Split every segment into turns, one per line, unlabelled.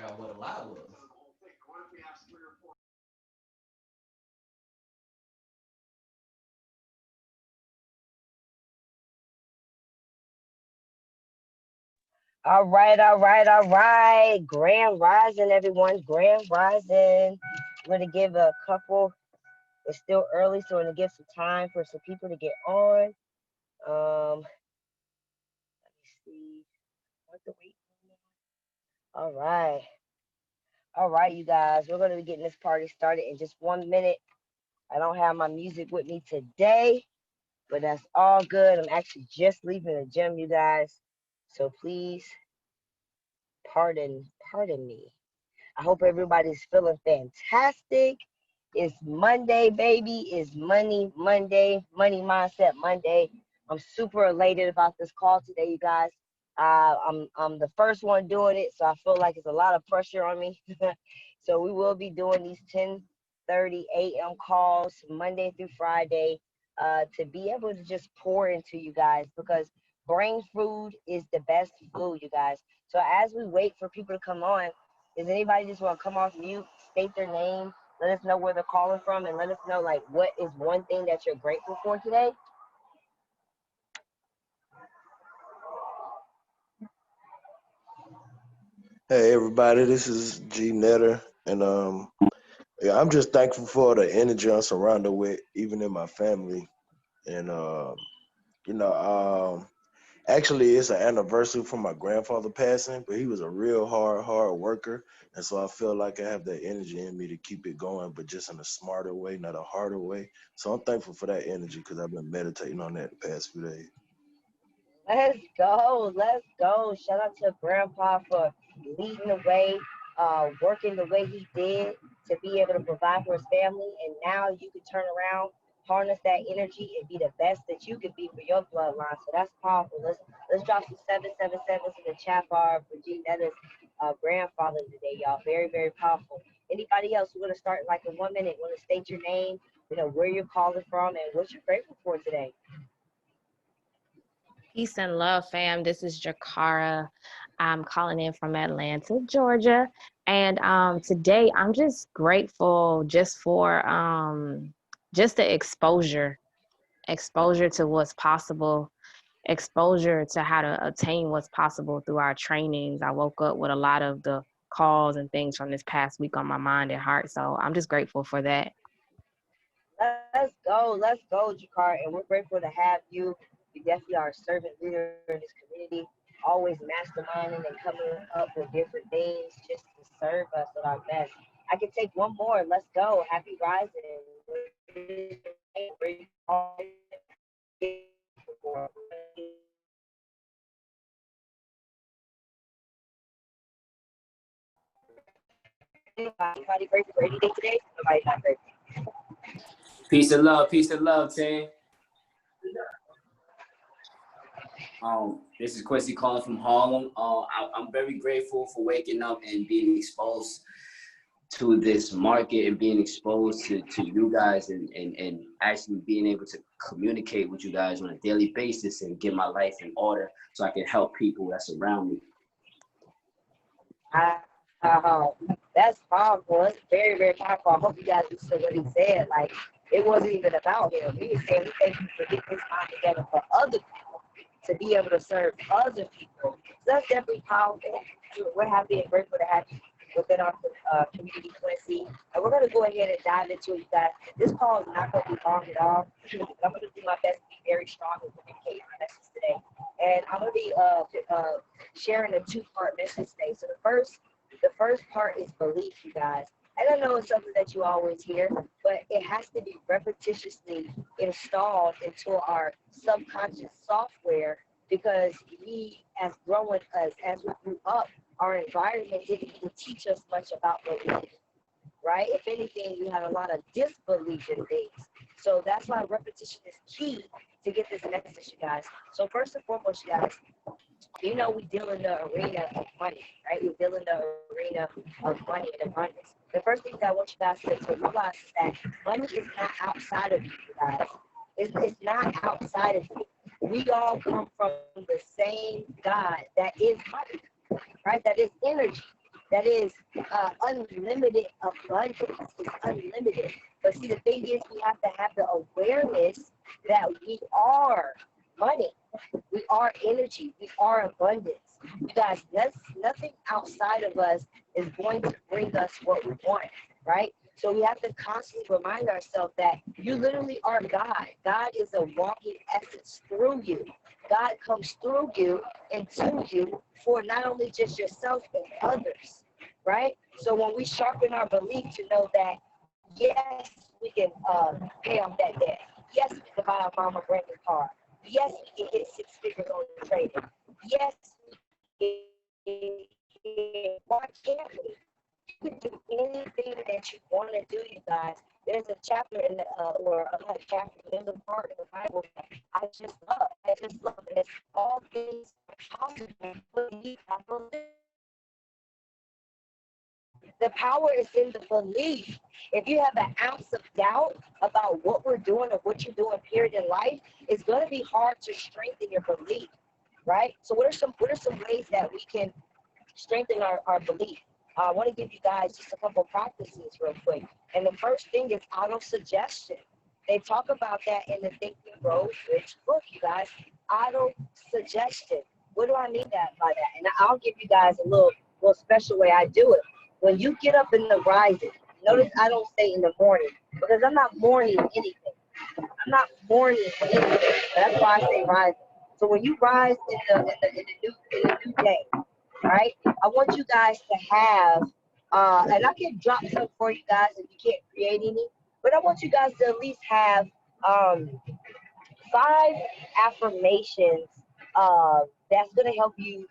All right, all right, all right. Grand Rising, everyone. Grand Rising. I'm going to give a couple. It's still early, so I'm going to give some time for some people to get on. Let me see. What the wait? All right. All right, you guys. We're going to be getting this party started in just 1 minute. I don't have my music with me today, but that's all good. I'm actually just leaving the gym, you guys. So please pardon me. I hope everybody's feeling fantastic. It's Monday, baby. It's Money Monday, Money Mindset Monday. I'm super elated about this call today, you guys. I'm the first one doing it, so I feel like it's a lot of pressure on me. So we will be doing these 10:30 a.m. calls Monday through Friday to be able to just pour into you guys, because brain food is the best food, you guys. So as we wait for people to come on, does anybody just want to come off mute, state their name, let us know where they're calling from, and let us know, like, what is one thing that you're grateful for today?
Hey everybody, this is G Netter, and yeah, I'm just thankful for the energy I'm surrounded with, even in my family. And you know, actually, it's an anniversary from my grandfather passing, but he was a real hard worker, and so I feel like I have that energy in me to keep it going, but just in a smarter way, not a harder way. So I'm thankful for that energy because I've been meditating on that the past few days.
Let's go. Let's go. Shout out to Grandpa for leading the way, working the way he did to be able to provide for his family. And now you can turn around, harness that energy, and be the best that you could be for your bloodline. So that's powerful. Let's drop some 777s in the chat bar for G. That is grandfather today, y'all. Very, very powerful. Anybody else? We're gonna start like in 1 minute. Want to state your name, where you're calling from, and what you're grateful for today.
Peace and love, fam. This is Jakara. I'm calling in from Atlanta, Georgia. And today I'm just grateful just for just the exposure to what's possible, exposure to how to attain what's possible through our trainings. I woke up with a lot of the calls and things from this past week on my mind and heart. So I'm just grateful for that.
Let's go, Jakar, and we're grateful to have you. You definitely are a servant leader in this community, always masterminding and coming up with different things just to serve us at our best. I can take one more. Let's go. Happy Rising. Anybody grateful for anything today? Nobody not grateful.
Peace and love, team. This is Quincy calling from Harlem. I'm very grateful for waking up and being exposed to this market and being exposed to you guys and actually being able to communicate with you guys on a daily basis and get my life in order so I can help people that's around me.
That's powerful. That's very, very powerful. I hope you guys understood what he said. Like, it wasn't even about him. He was saying, we thank you for getting this time together for other people, to be able to serve other people. So that's definitely powerful. We're happy and grateful to have you within our community, Quincy. And we're going to go ahead and dive into it, you guys. This call is not going to be long at all. I'm going to do my best to be very strong and communicate my message today. And I'm going to be sharing a two-part message today. So the first part is belief, you guys. And I know it's something that you always hear, but it has to be repetitiously installed into our subconscious software, because we, as we grew up, our environment didn't even teach us much about belief, right? If anything, we had a lot of disbelief in things. So that's why repetition is key to get this message, you guys. So first and foremost, you guys, we deal in the arena of money, right? We deal in the arena of money and abundance. The first thing that I want you guys to realize is that money is not outside of you, guys. It's not outside of you. We all come from the same God that is money, right? That is energy. that is unlimited abundance. It's unlimited. But see, the thing is, we have to have the awareness that we are money. We are energy. We are abundance. You guys, nothing outside of us is going to bring us what we want, right? So we have to constantly remind ourselves that you literally are God. God is a walking essence through you. God comes through you and to you for not only just yourself, but others, right? So when we sharpen our belief to know that, yes, we can pay off that debt. Yes, we can buy our mama a brand new car. Yes, we can hit 6 figures on the trading. Yes, why can't we? You can do anything that you want to do, you guys. There's a chapter in the, or not a chapter, there's a part in the Bible that I just love. I just love it. It's all things are possible for you. The power is in the belief. If you have an ounce of doubt about what we're doing or what you're doing, period, in life, it's going to be hard to strengthen your belief, right? So what are some ways that we can strengthen our belief? I want to give you guys just a couple practices real quick. And the first thing is auto-suggestion. They talk about that in the Think and Grow Rich book, you guys. Auto-suggestion. What do I mean by that? And I'll give you guys a little special way I do it. When you get up in the rising, notice I don't say in the morning because I'm not mourning anything. I'm not mourning anything. That's why I say rising. So when you rise in the new day, right? I want you guys to have, and I can drop some for you guys if you can't create any, but I want you guys to at least have 5 affirmations that's going to help you,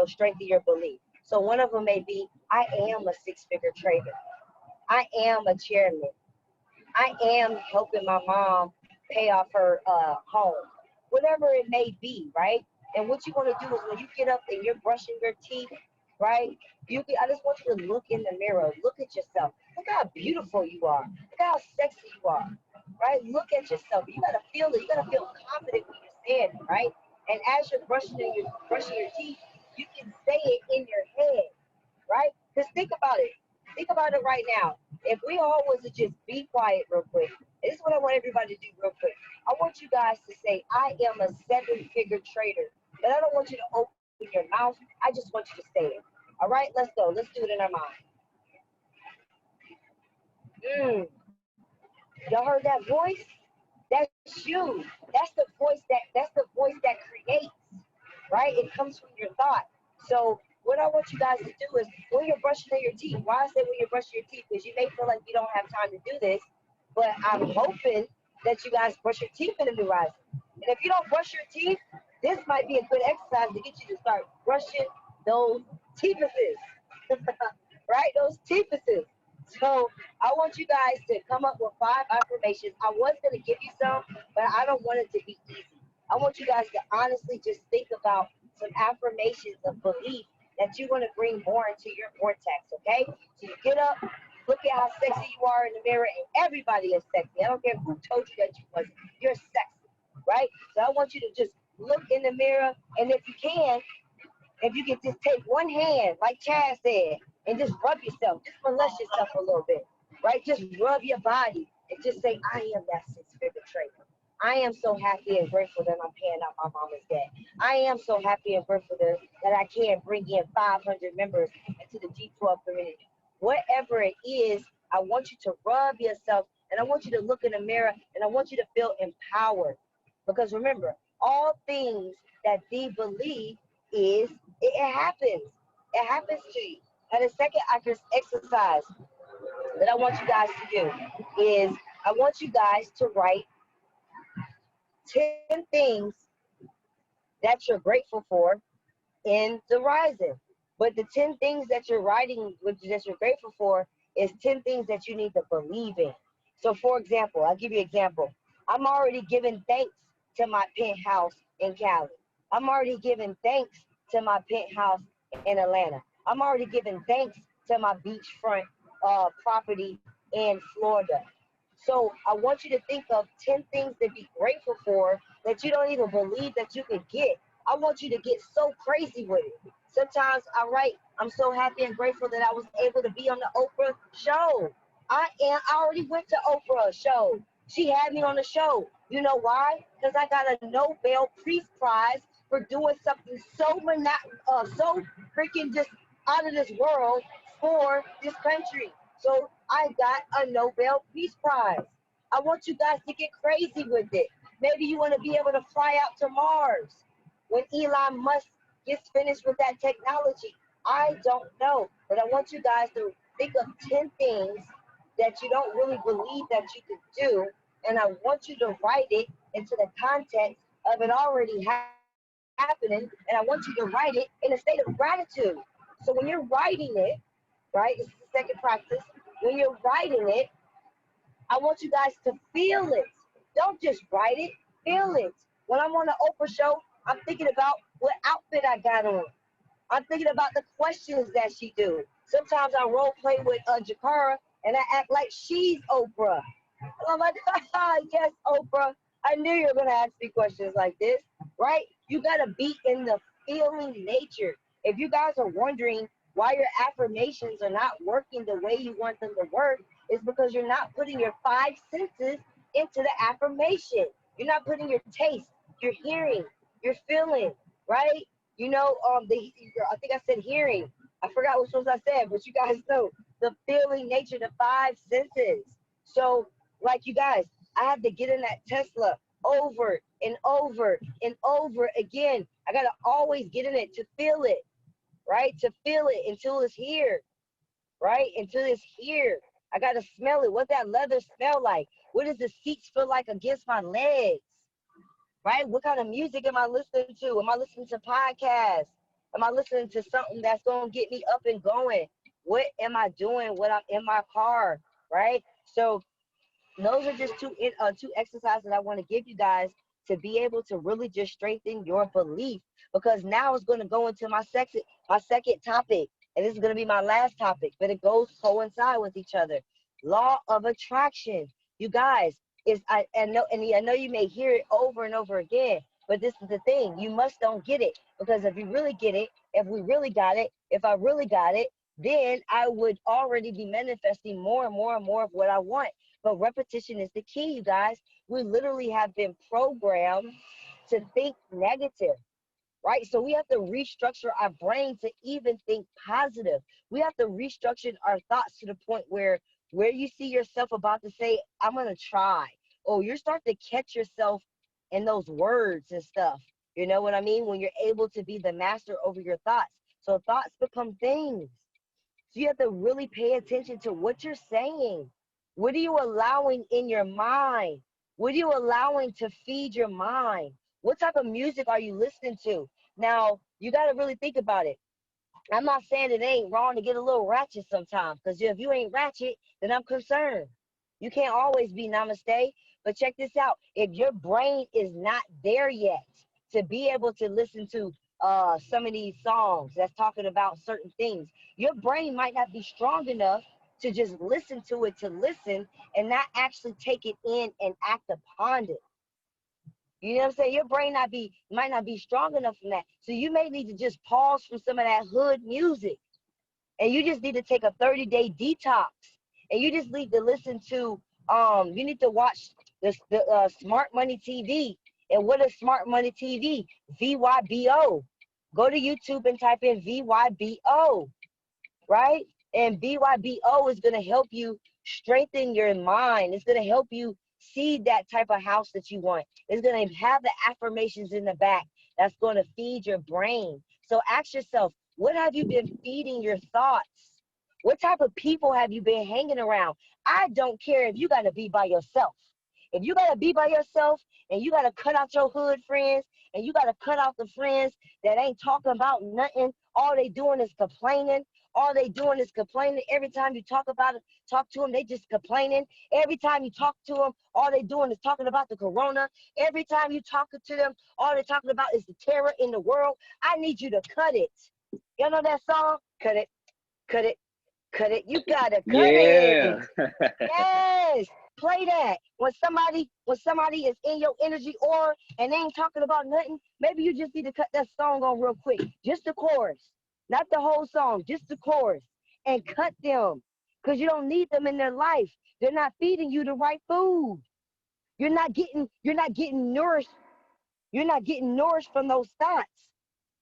strengthen your belief. So one of them may be, I am a 6-figure trader. I am a chairman. I am helping my mom pay off her home. Whatever it may be, right? And what you want to do is when you get up and you're brushing your teeth, right? I just want you to look in the mirror. Look at yourself. Look how beautiful you are. Look how sexy you are, right? Look at yourself. You gotta feel it. You gotta feel confident when you're standing, right? And as you're brushing your teeth, you can say it in your head, right? Because think about it. Think about it right now. If we all was to just be quiet real quick, this is what I want everybody to do real quick. I want you guys to say, I am a 7-figure trader. But I don't want you to open your mouth. I just want you to say it. All right, let's go. Let's do it in our mind. Y'all heard that voice? That's you. That's the voice that creates, right? It comes from your thought. So what I want you guys to do is when you're brushing your teeth, why I say when you're brushing your teeth, because you may feel like you don't have time to do this, but I'm hoping that you guys brush your teeth in the new rising. And if you don't brush your teeth, this might be a good exercise to get you to start brushing those teethuses, right? Those teethuses. So I want you guys to come up with 5 affirmations. I was going to give you some, but I don't want it to be easy. I want you guys to honestly just think about some affirmations of belief that you're going to bring more into your vortex, okay? So you get up, look at how sexy you are in the mirror, and everybody is sexy. I don't care who told you that you wasn't. You're sexy, right? So I want you to just look in the mirror, and if you can just take one hand, like Chad said, and just rub yourself, just molest yourself a little bit, right? Just rub your body and just say, I am that 6-figure trader. I am so happy and grateful that I'm paying out my mama's debt. I am so happy and grateful that I can bring in 500 members into the G12 community. Whatever it is, I want you to rub yourself, and I want you to look in the mirror, and I want you to feel empowered. Because remember, all things that they believe is, it happens. It happens to you. And the second exercise that I want you guys to do is I want you guys to write 10 things that you're grateful for in the rising. But the 10 things that you're writing, that you're grateful for, is 10 things that you need to believe in. So for example, I'll give you an example. I'm already giving thanks to my penthouse in Cali. I'm already giving thanks to my penthouse in Atlanta. I'm already giving thanks to my beachfront property in Florida. So I want you to think of 10 things to be grateful for that you don't even believe that you could get. I want you to get so crazy with it. Sometimes I write, I'm so happy and grateful that I was able to be on the Oprah show. I already went to Oprah's show. She had me on the show. You know why? Because I got a Nobel Peace Prize for doing something so freaking just out of this world for this country. So I got a Nobel Peace Prize. I want you guys to get crazy with it. Maybe you want to be able to fly out to Mars when Elon Musk gets finished with that technology. I don't know, but I want you guys to think of 10 things that you don't really believe that you could do, and I want you to write it into the context of it already happening, and I want you to write it in a state of gratitude. So when you're writing it, right, this is the second practice, when you're writing it, I want you guys to feel it. Don't just write it, feel it. When I'm on the Oprah show, I'm thinking about what outfit I got on. I'm thinking about the questions that she do. Sometimes I role play with Jakara and I act like she's Oprah. And I'm like, yes, Oprah. I knew you were gonna ask me questions like this, right? You gotta be in the feeling nature. If you guys are wondering why your affirmations are not working the way you want them to work, it's because you're not putting your five senses into the affirmation. You're not putting your taste, your hearing, your feeling, right? You know, I think I said hearing. I forgot which ones I said, but you guys know the feeling nature, the five senses. So, like you guys, I have to get in that Tesla over and over and over again. I gotta always get in it to feel it, right? To feel it until it's here, right? Until it's here. I gotta smell it. What that leather smell like? What does the seats feel like against my legs? Right? What kind of music am I listening to? Am I listening to podcasts? Am I listening to something that's gonna get me up and going? What am I doing when I'm in my car? Right? So those are just two exercises I want to give you guys to be able to really just strengthen your belief, because now it's going to go into my second topic, and this is going to be my last topic, but it goes coincide with each other. Law of attraction. You guys, I know you may hear it over and over again, but this is the thing. You must don't get it, because if you really get it, if we really got it, if I really got it, then I would already be manifesting more and more and more of what I want. But repetition is the key, you guys. We literally have been programmed to think negative, right? So we have to restructure our brain to even think positive. We have to restructure our thoughts to the point where you see yourself about to say, I'm going to try. Oh, you're starting to catch yourself in those words and stuff. You know what I mean? When you're able to be the master over your thoughts. So thoughts become things. So you have to really pay attention to what you're saying. What are you allowing in your mind? What are you allowing to feed your mind? What type of music are you listening to? Now, you got to really think about it. I'm not saying it ain't wrong to get a little ratchet sometimes, because if you ain't ratchet, then I'm concerned. You can't always be namaste. But check this out. If your brain is not there yet to be able to listen to some of these songs that's talking about certain things, your brain might not be strong enough to just listen to it, to listen and not actually take it in and act upon it. You know what I'm saying? Your brain might not be strong enough for that. So you may need to just pause from some of that hood music. And you just need to take a 30-day detox. And you just need to listen to, you need to watch the Smart Money TV. And what is Smart Money TV? VYBO. Go to YouTube and type in VYBO, right? And BYBO is going to help you strengthen your mind. It's going to help you see that type of house that you want. It's going to have the affirmations in the back that's going to feed your brain. So ask yourself, what have you been feeding your thoughts? What type of people have you been hanging around? I don't care if you got to be by yourself. If you got to be by yourself and you got to cut out your hood friends and you got to cut out the friends that ain't talking about nothing, all they doing is complaining. All they doing is complaining. Every time you talk to them, they just complaining. Every time you talk to them, all they doing is talking about the corona. Every time you talk to them, all they're talking about is the terror in the world. I need you to cut it. You know that song? Cut it, cut it, cut it. You gotta cut it.
Yeah.
Yes. play that. When somebody is in your energy aura and they ain't talking about nothing, maybe you just need to cut that song on real quick. Just the chorus. Not the whole song, just the chorus. And cut them. Because you don't need them in their life. They're not feeding you the right food. You're not getting nourished. You're not getting nourished from those thoughts.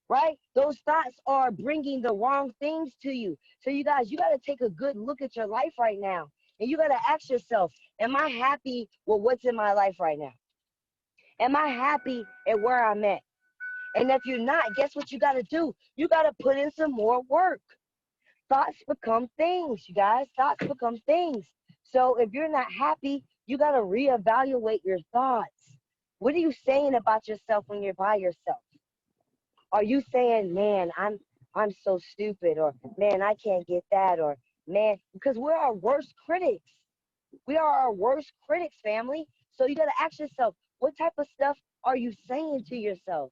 Right? Those thoughts are bringing the wrong things to you. So you guys, you got to take a good look at your life right now. And you got to ask yourself, am I happy with what's in my life right now? Am I happy at where I'm at? And if you're not, guess what you got to do? You got to put in some more work. Thoughts become things, you guys. Thoughts become things. So if you're not happy, you got to reevaluate your thoughts. What are you saying about yourself when you're by yourself? Are you saying, man, I'm so stupid, or man, I can't get that, or man, because we're our worst critics. We are our worst critics, family. So you got to ask yourself, what type of stuff are you saying to yourself,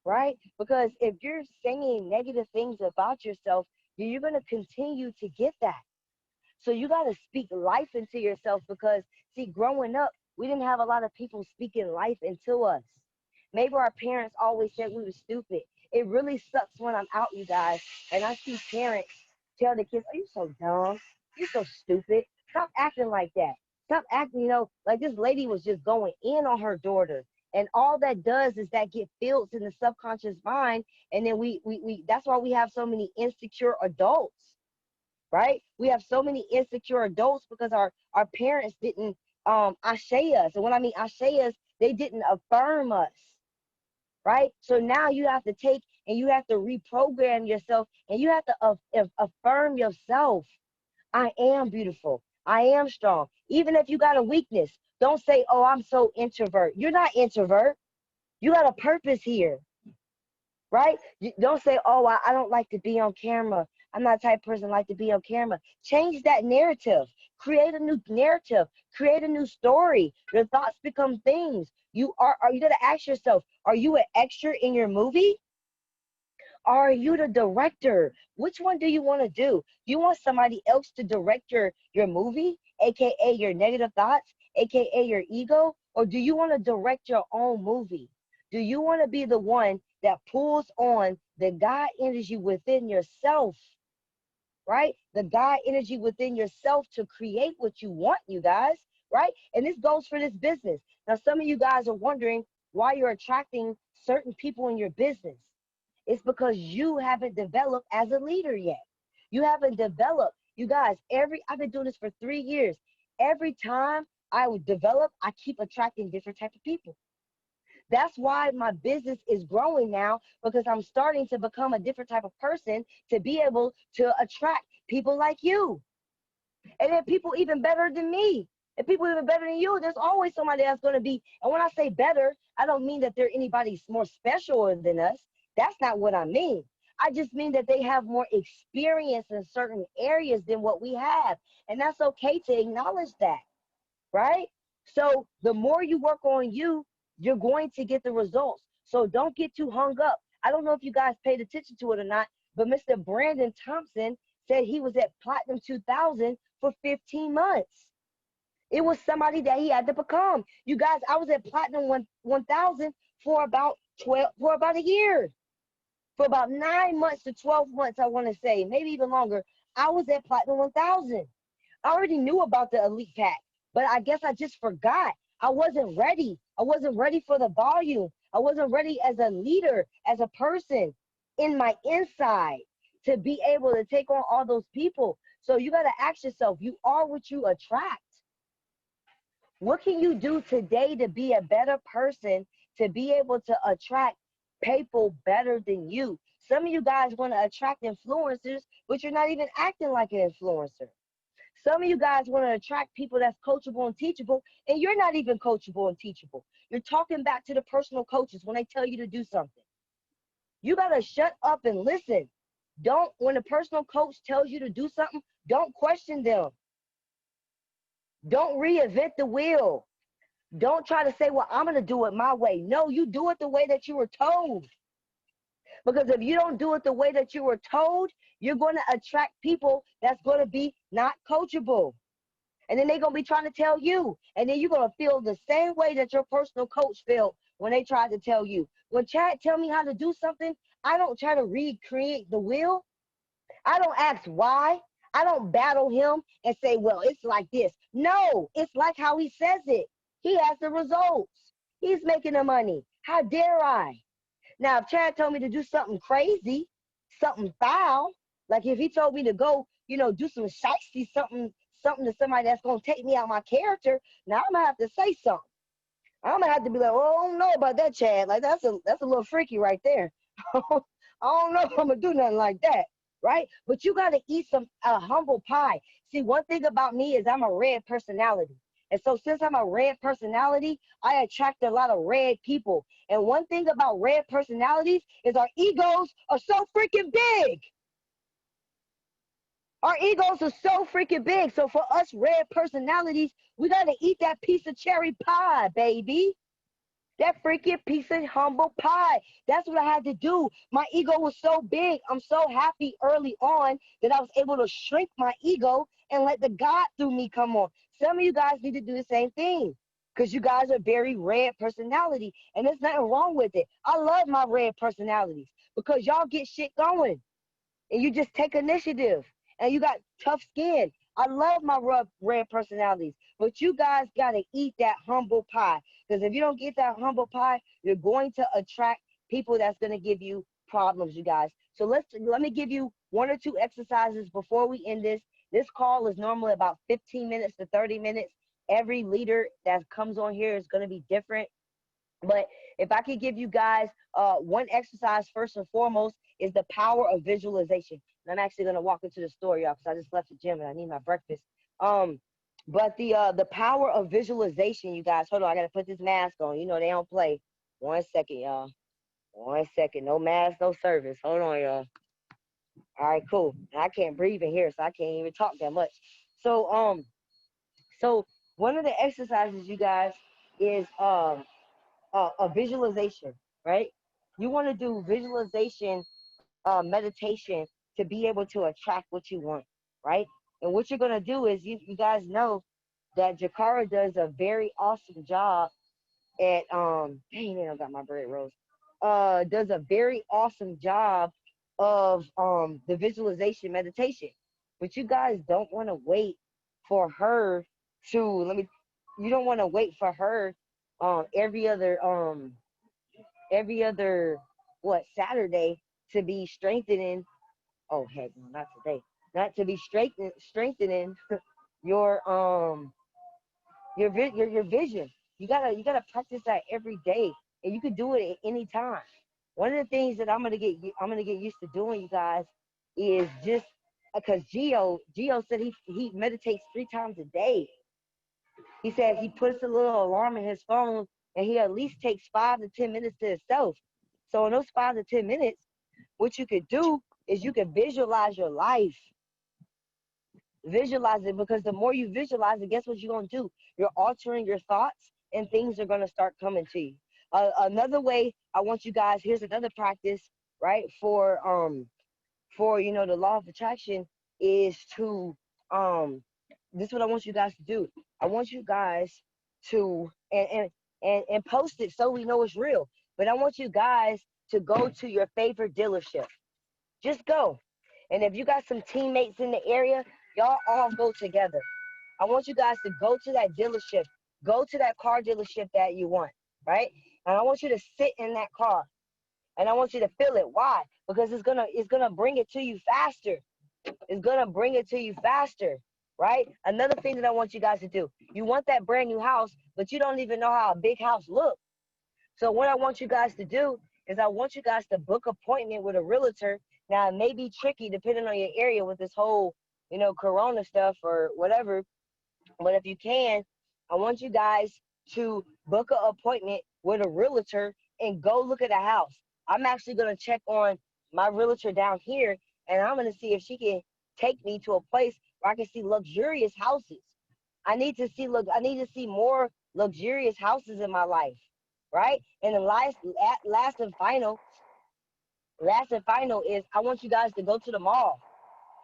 right? Because if you're saying negative things about yourself, you're going to continue to get that. So you got to speak life into yourself because, see, growing up, we didn't have a lot of people speaking life into us. Maybe our parents always said we were stupid. It really sucks when I'm out, you guys, and I see parents tell the kids, oh, you're so dumb. You're so stupid. Stop acting like that. Stop acting, like this lady was just going in on her daughter. And all that does is that get filled in the subconscious mind. And then we that's why we have so many insecure adults, right? We have so many insecure adults because our parents didn't ashe us. And when I mean ashe us, they didn't affirm us. Right? So now you have to take and you have to reprogram yourself and you have to affirm yourself. I am beautiful. I am strong. Even if you got a weakness, don't say, oh, I'm so introvert. You're not introvert. You got a purpose here. Right? Don't say, oh, I don't like to be on camera. I'm not the type of person like to be on camera. Change that narrative. Create a new narrative. Create a new story. Your thoughts become things. You gotta ask yourself, are you an extra in your movie? Or are you the director? Which one do you want to do? Do you want somebody else to direct your movie, aka your negative thoughts, aka your ego? Or do you want to direct your own movie? Do you want to be the one that pulls on the God energy within yourself? Right? The God energy within yourself to create what you want, you guys, right? And this goes for this business. Now, some of you guys are wondering why you're attracting certain people in your business. It's because you haven't developed as a leader yet. You haven't developed. You guys, I've been doing this for 3 years. Every time I would develop, I keep attracting different type of people. That's why my business is growing now, because I'm starting to become a different type of person to be able to attract people like you. And then people even better than me. And people even better than you, there's always somebody that's going to be. And when I say better, I don't mean that they're anybody more special than us. That's not what I mean. I just mean that they have more experience in certain areas than what we have. And that's okay to acknowledge that, right? So the more you work on you, you're going to get the results. So don't get too hung up. I don't know if you guys paid attention to it or not, but Mr. Brandon Thompson said he was at Platinum 2000 for 15 months. It was somebody that he had to become. You guys, I was at Platinum 1000 for about a year. For about 9 months to 12 months, I want to say, maybe even longer, I was at Platinum 1000. I already knew about the Elite Pack, but I guess I just forgot. I wasn't ready. I wasn't ready for the volume. I wasn't ready as a leader, as a person in my inside to be able to take on all those people. So you got to ask yourself, you are what you attract. What can you do today to be a better person, to be able to attract people better than you? Some of you guys want to attract influencers, but you're not even acting like an influencer. Some of you guys want to attract people that's coachable and teachable, and you're not even coachable and teachable. You're talking back to the personal coaches when they tell you to do something. You got to shut up and listen. When a personal coach tells you to do something, don't question them. Don't reinvent the wheel. Don't try to say, well, I'm going to do it my way. No, you do it the way that you were told. Because if you don't do it the way that you were told, you're going to attract people that's going to be not coachable. And then they're going to be trying to tell you. And then you're going to feel the same way that your personal coach felt when they tried to tell you. When Chad tell me how to do something, I don't try to recreate the wheel. I don't ask why. I don't battle him and say, well, it's like this. No, it's like how he says it. He has the results. He's making the money. How dare I? Now, if Chad told me to do something crazy, something foul, like if he told me to go, do some shiesty, something to somebody that's going to take me out my character, now I'm going to have to say something. I'm going to have to be like, oh, I don't know about that, Chad. Like, that's a little freaky right there. I don't know if I'm going to do nothing like that, right? But you got to eat a humble pie. See, one thing about me is I'm a red personality. And so since I'm a red personality, I attract a lot of red people. And one thing about red personalities is our egos are so freaking big. Our egos are so freaking big. So for us red personalities, we got to eat that piece of cherry pie, baby. That freaking piece of humble pie. That's what I had to do. My ego was so big. I'm so happy early on that I was able to shrink my ego and let the God through me come on. Some of you guys need to do the same thing because you guys are very red personality, and there's nothing wrong with it. I love my red personalities because y'all get shit going, and you just take initiative, and you got tough skin. I love my red personalities, but you guys got to eat that humble pie. Because if you don't get that humble pie, you're going to attract people that's going to give you problems, you guys. So let me give you 1 or 2 exercises before we end this. This call is normally about 15 minutes to 30 minutes. Every leader that comes on here is going to be different. But if I could give you guys one exercise, first and foremost, is the power of visualization. And I'm actually going to walk into the store, y'all, because I just left the gym and I need my breakfast. But the power of visualization, you guys. Hold on, I got to put this mask on. You know, they don't play. 1 second, y'all. 1 second. No mask, no service. Hold on, y'all. All right, cool. I can't breathe in here, so I can't even talk that much. So one of the exercises, you guys, is a visualization, right? You want to do visualization, meditation to be able to attract what you want, right? And what you're going to do is you guys know that Jakara does a very awesome job at, dang it, I got my bread rolls, does a very awesome job of the visualization meditation. But you guys don't want to wait for her to, you don't want to wait for her every other Saturday to be strengthening. Oh heck no, not today. Not to be strengthening your your vision. You gotta practice that every day, and you can do it at any time. One of the things that I'm gonna get used to doing, you guys, is just because Geo said he meditates 3 times a day. He said he puts a little alarm in his phone, and he at least takes 5 to 10 minutes to himself. So in those 5 to 10 minutes, what you could do is you could visualize your life. Visualize it, because the more you visualize it, guess what you're going to do? You're altering your thoughts, and things are going to start coming to you. Another way I want you guys, here's another practice, right, for the law of attraction is to this is what I want you guys to do. I want you guys to and post it so we know it's real. But I want you guys to go to your favorite dealership. Just go. And if you got some teammates in the area, y'all all go together. I want you guys to go to that dealership. Go to that car dealership that you want, right? And I want you to sit in that car. And I want you to feel it. Why? Because it's gonna bring it to you faster. It's gonna bring it to you faster, right? Another thing that I want you guys to do. You want that brand new house, but you don't even know how a big house looks. So what I want you guys to do is I want you guys to book an appointment with a realtor. Now, it may be tricky depending on your area with this whole, corona stuff or whatever. But if you can, I want you guys to book an appointment with a realtor and go look at a house. I'm actually going to check on my realtor down here, and I'm going to see if she can take me to a place where I can see luxurious houses. I need to see more luxurious houses in my life, right? And the last and final is I want you guys to go to the mall,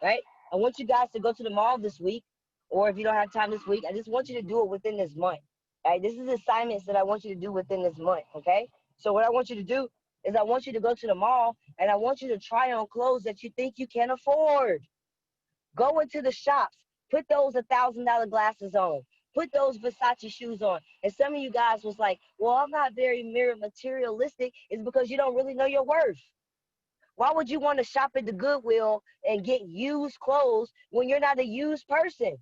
right? I want you guys to go to the mall this week or if you don't have time this week, I just want you to do it within this month. Right? This is assignments that I want you to do within this month, okay? So what I want you to do is I want you to go to the mall and I want you to try on clothes that you think you can afford. Go into the shops, put those $1,000 glasses on, put those Versace shoes on. And some of you guys was like, well, I'm not very materialistic. It's because you don't really know your worth. Why would you want to shop at the Goodwill and get used clothes when you're not a used person?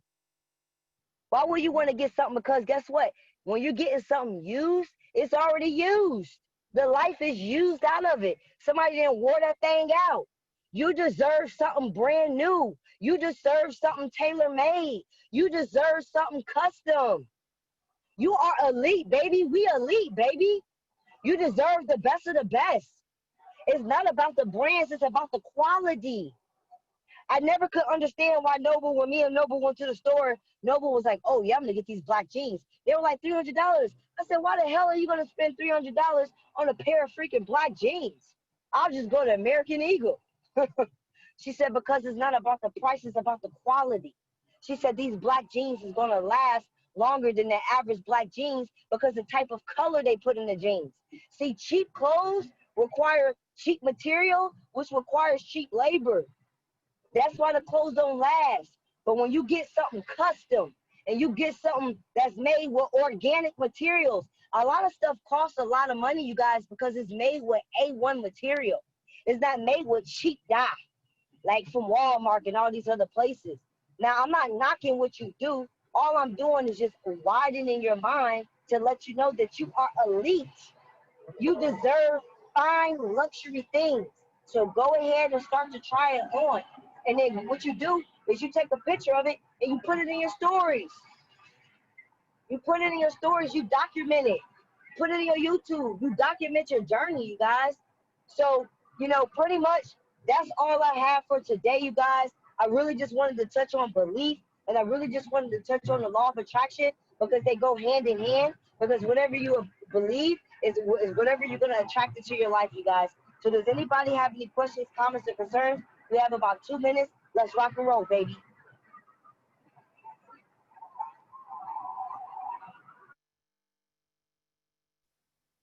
Why would you want to get something? Because guess what? When you're getting something used, it's already used. The life is used out of it. Somebody didn't wore that thing out. You deserve something brand new. You deserve something tailor-made. You deserve something custom. You are elite, baby. We elite, baby. You deserve the best of the best. It's not about the brands. It's about the quality. I never could understand why Noble, when me and Noble went to the store, Noble was like, oh, yeah, I'm going to get these black jeans. They were like $300. I said, why the hell are you going to spend $300 on a pair of freaking black jeans? I'll just go to American Eagle. She said, because it's not about the price, it's about the quality. She said, these black jeans is going to last longer than the average black jeans because the type of color they put in the jeans. See, cheap clothes require cheap material, which requires cheap labor. That's why the clothes don't last. But when you get something custom and you get something that's made with organic materials, a lot of stuff costs a lot of money, you guys, because it's made with A1 material. It's not made with cheap dye, like from Walmart and all these other places. Now, I'm not knocking what you do. All I'm doing is just widening your mind to let you know that you are elite. You deserve fine luxury things. So go ahead and start to try it on. And then what you do is you take a picture of it and you put it in your stories. You put it in your stories, you document it. Put it in your YouTube. You document your journey, you guys. So, pretty much that's all I have for today, you guys. I really just wanted to touch on belief, and I really just wanted to touch on the law of attraction because they go hand in hand. Because whatever you believe is whatever you're going to attract into your life, you guys. So does anybody have any questions, comments, or concerns? We have about 2 minutes. Let's rock and roll, baby.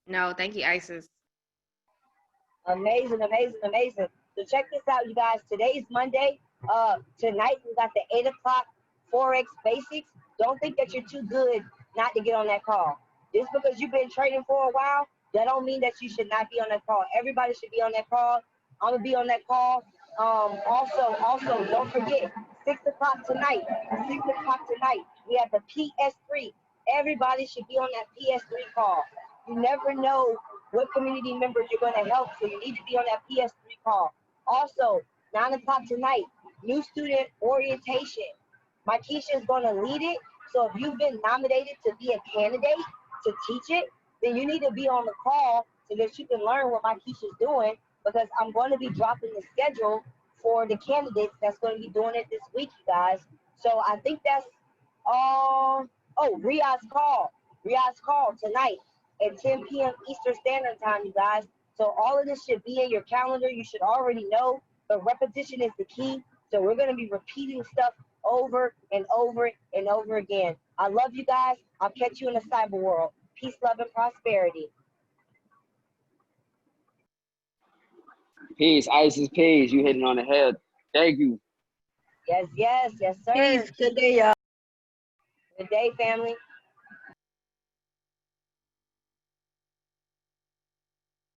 No, thank you, Isis.
Amazing, amazing, amazing. So check this out, you guys. Today's Monday. Tonight we got the 8 o'clock forex basics. Don't think that you're too good not to get on that call. Just because you've been trading for a while, that don't mean that you should not be on that call. Everybody should be on that call. I'm gonna be on that call. Also, don't forget 6 o'clock tonight. 6 o'clock tonight. We have the PS3. Everybody should be on that PS3 call. You never know what community members you're going to help, so you need to be on that PS3 call. Also, 9 o'clock tonight, new student orientation. Markeisha is going to lead it, so if you've been nominated to be a candidate to teach it, then you need to be on the call so that you can learn what Markeisha is doing, because I'm going to be dropping the schedule for the candidates that's going to be doing it this week, you guys. So I think that's all. Oh, Riyad's call tonight at 10 p.m. Eastern Standard Time, you guys. So all of this should be in your calendar. You should already know, but repetition is the key. So we're going to be repeating stuff over and over and over again. I love you guys. I'll catch you in the cyber world. Peace, love, and prosperity.
Peace, Isis, peace. You hitting on the head. Thank you.
Yes, sir.
Peace. Good day, y'all.
Good day, family.